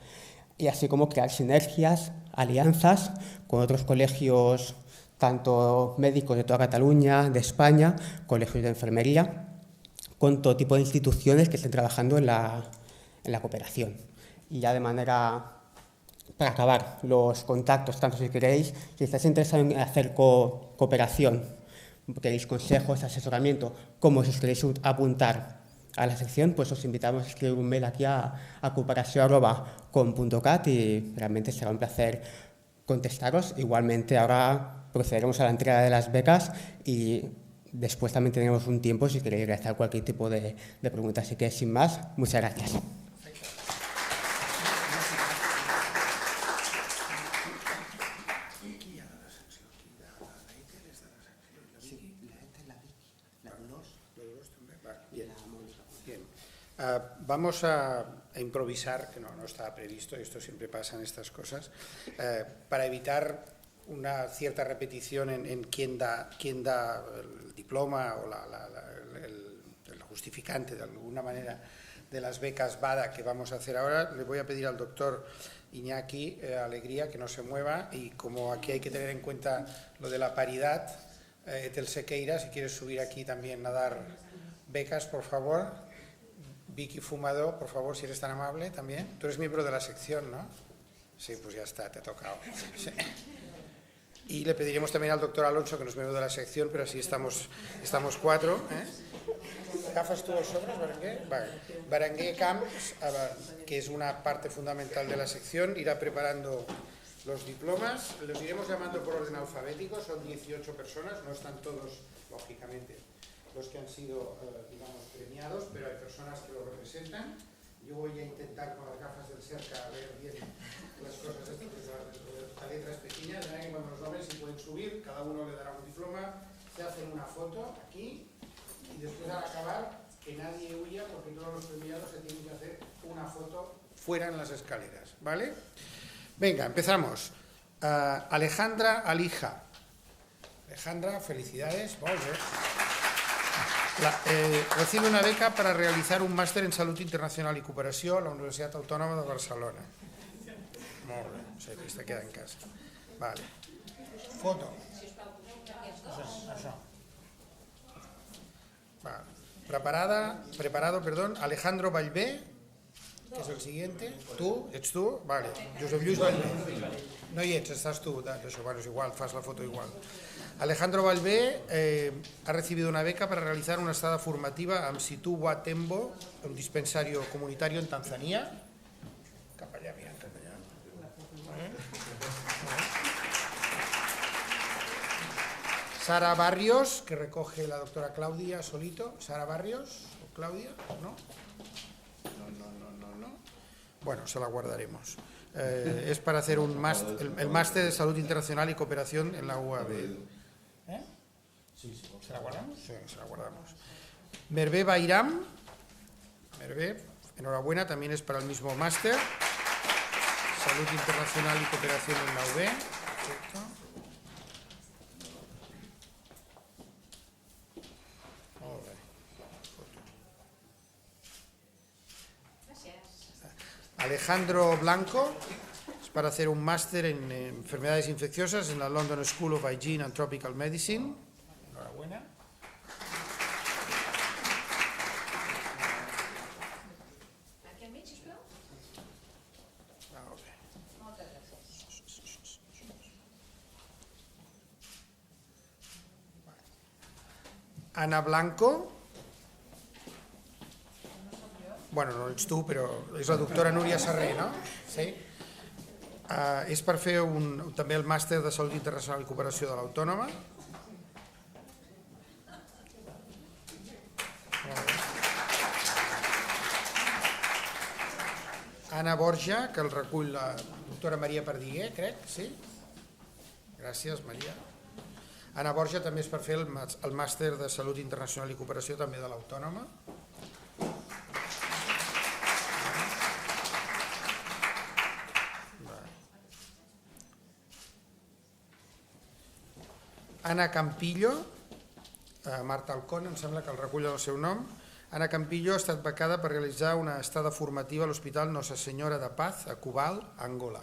Y así como crear sinergias, alianzas con otros colegios, tanto médicos de toda Cataluña, de España, colegios de enfermería, con todo tipo de instituciones que estén trabajando en la cooperación. Y ya de manera, para acabar, los contactos, tanto si queréis, si estáis interesados en hacer cooperación, queréis consejos, asesoramiento, como si os queréis apuntar a la sección, pues os invitamos a escribir un mail aquí a cooperació@com.cat y realmente será un placer contestaros. Igualmente ahora procederemos a la entrega de las becas y después también tenemos un tiempo si queréis realizar cualquier tipo de pregunta. Así que sin más, muchas gracias. Vamos a improvisar, que no estaba previsto, esto siempre pasa en estas cosas, para evitar una cierta repetición en quién da el diploma o el justificante de alguna manera de las becas BADA que vamos a hacer ahora. Le voy a pedir al doctor Iñaki Alegría que no se mueva, y como aquí hay que tener en cuenta lo de la paridad, Etel Sequeira, si quieres subir aquí también a dar becas, por favor. Vicky Fumado, por favor, si eres tan amable también. Tú eres miembro de la sección, ¿no? Sí, pues ya está, te ha tocado. Sí. Y le pediremos también al doctor Alonso, que no es miembro de la sección, pero así estamos 4. ¿Agafas tú vosotros, Berenguer? Vale. Berenguer Camps, que es una parte fundamental de la sección, irá preparando los diplomas. Los iremos llamando por orden alfabético, son 18 personas, no están todos, lógicamente, los que han sido, digamos, premiados, pero hay personas que lo representan. Yo voy a intentar con las gafas del cerca ver bien las cosas estas, porque la letra es pequeña. Verán que cuando los nombres se pueden subir, cada uno le dará un diploma, se hacen una foto aquí, y después al acabar, que nadie huya, porque todos los premiados se tienen que hacer una foto fuera en las escaleras, ¿vale? Venga, empezamos. Alejandra Alija. Alejandra, felicidades. Molt bé. Recibe una beca para realizar un máster en Salud Internacional y Cooperació a la Universitat Autònoma de Barcelona. Molt bé, o sigui, aquesta queda en casa. Vale. Foto. Això. Vale. Preparado, Alejandro Vallvé, que es el siguiente. ¿Tú? ¿Ets tu? Vale. Josep Lluís Vallvé. No hi ets, estàs tu. Bueno, és igual, fas la foto igual. Alejandro Vallvé ha recibido una beca para realizar una estada formativa a Msitu Tembo, un dispensario comunitario en Tanzania. Cap allà, mira, cap allà. Sara Barrios, que recoge la doctora Claudia Solito. Sara Barrios, o Claudia, ¿no? No. Bueno, se la guardaremos. Es para hacer el máster de Salud Internacional y Cooperación en la UAB. Sí. ¿Se la guardamos? Sí, se la guardamos. Mervé Bairam. Mervé, enhorabuena, también es para el mismo máster. Salud Internacional y Cooperación en la UB. Perfecto. Alejandro Blanco, es para hacer un máster en enfermedades infecciosas en la London School of Hygiene and Tropical Medicine. Enhorabuena. Ana Blanco. Bueno, no ets tu, però és la doctora Núria Serré, no? Sí? És per fer també el màster de Salut Internacional i Cooperació de l'Autònoma. Anna Borja, que el recull la doctora Maria Perdiguer, crec, sí? Gràcies, Maria. Anna Borja també és per fer el màster de Salut Internacional i Cooperació també de l'Autònoma. Ana Campillo, Marta Alcón, em sembla que el recull el seu nom. Ana Campillo ha estat becada per realitzar una estada formativa a l'Hospital Nossa Senyora de Paz, a Cubal, Angola.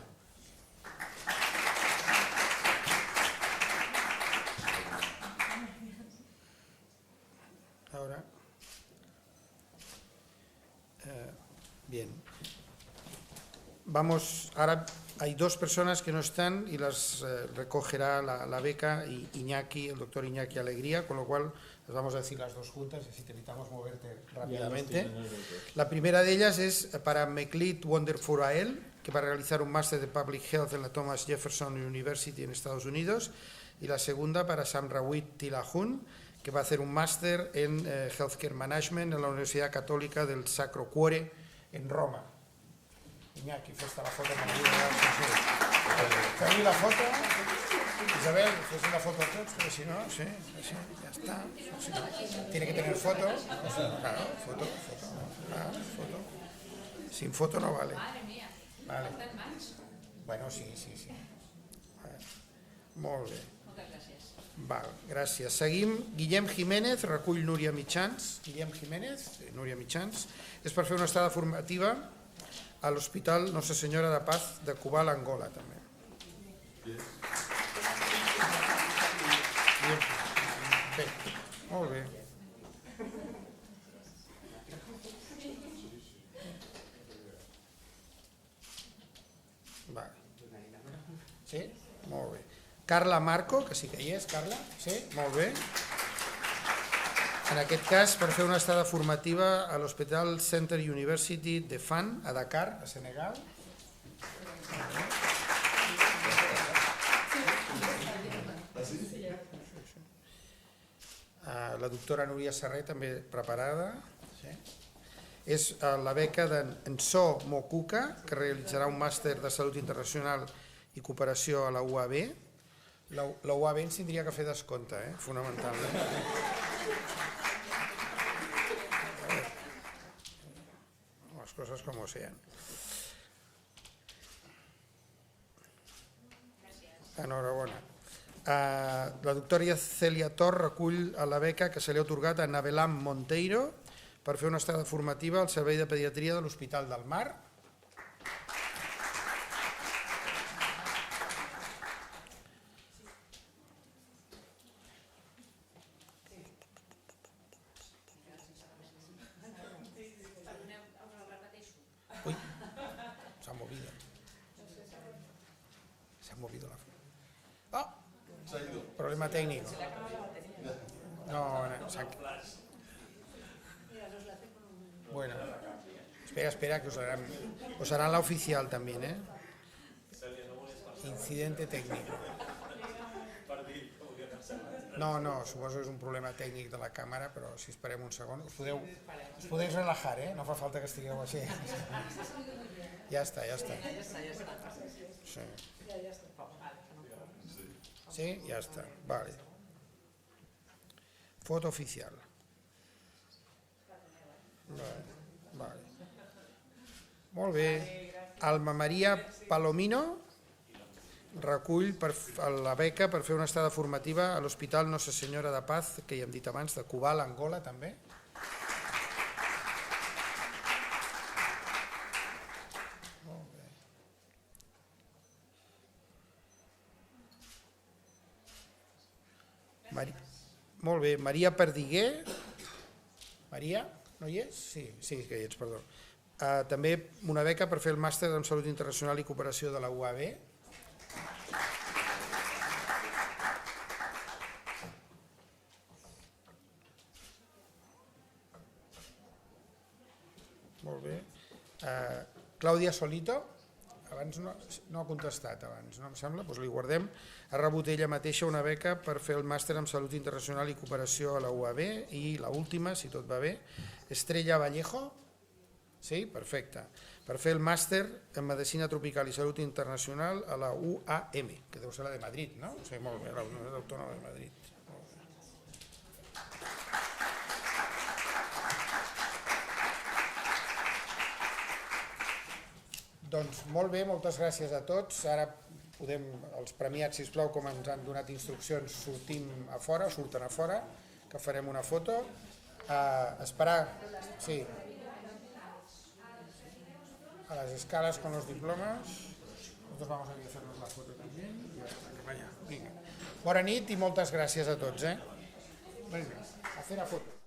Ahora. Bien. Vamos, ahora hay dos personas que no están y las recogerá la beca Iñaki, el doctor Iñaki Alegría, con lo cual les vamos a decir las dos juntas y si te necesitamos moverte rápidamente. La primera de ellas es para Meklit Wonderfurael, que va a realizar un máster de Public Health en la Thomas Jefferson University en Estados Unidos, y la segunda para Samrawit Tilahun, que va a hacer un máster en Healthcare Management en la Universidad Católica del Sacro Cuore en Roma. Iñaki, fes la foto con la foto. Isabel, fes una foto a tots, pero si no, sí, ya está. Si no, tiene que tener foto. Claro, foto. Claro, foto. Sin foto no vale. Vale. Bueno, sí. Molt bé. Moltes gràcies. Val, gràcies. Seguim. Guillem Jiménez, recull Núria Mitjans. Guillem Jiménez, Núria Mitjans. És per fer una estada formativa a l'Hospital Nostra Senyora de Paz de Cubal, Angola, també. Bé, molt bé. Vale. Sí? Molt bé. Carla Marco, que sí que hi és, Carla. Sí? Molt bé. En aquest cas, per fer una estada formativa a l'Hospital Center University de Fan, a Dakar, a Senegal. La doctora Núria Serré, també preparada. Sí. És la beca d'Enso Mokuka, que realitzarà un màster de Salut Internacional i Cooperació a la UAB. La UAB ens tindria que fer descompte, fonamentalment. Les coses com sean. Enhorabona. La doctora Celia Tor recull la beca que se li ha atorgat a Navelam Monteiro per fer una estada formativa al Servei de Pediatria de l'Hospital del Mar. Uy, se ha movido. Se ha movido la foto. ¡Ah! Problema técnico. No, bueno, espera, que os harán la oficial también, ¿eh? Incidente técnico. No, suposo que és un problema tècnic de la càmera, però si esperem un segon, us podeu relajar, ¿eh? No fa falta que estigueu així. Ja està. Sí. Sí, ja està. Vale. Foto oficial. Vale. Molt bé. Alma Maria Palomino recull la beca per fer una estada formativa a l'Hospital Nostra Senyora de Paz, que ja hem dit abans, de Cubal, Angola, també. Molt bé. Maria Perdiguer. Maria, no hi és? Sí que hi ets, perdó. També una beca per fer el màster en Salut Internacional i Cooperació de la UAB. Molt bé. Clàudia Solito, abans no ha contestat, abans, no em sembla, doncs li guardem. Ha rebut ella mateixa una beca per fer el màster en Salut Internacional i Cooperació a la UAB i l'última, si tot va bé, Estrella Vallejo. Sí, perfecte. Per fer el màster en Medicina Tropical i Salut Internacional a la UAM, que deu ser la de Madrid, no? Sí, molt bé, la Universitat Autònoma de Madrid. Doncs molt bé, moltes gràcies a tots. Ara podem, els premiats, sisplau, com ens han donat instruccions, surten a fora, que farem una foto. Esperar, sí, a las escalas con los diplomas. Nosotros vamos a hacernos la foto también. Venga. Bona nit i moltes gràcies a tots. Vinga, a fer la foto.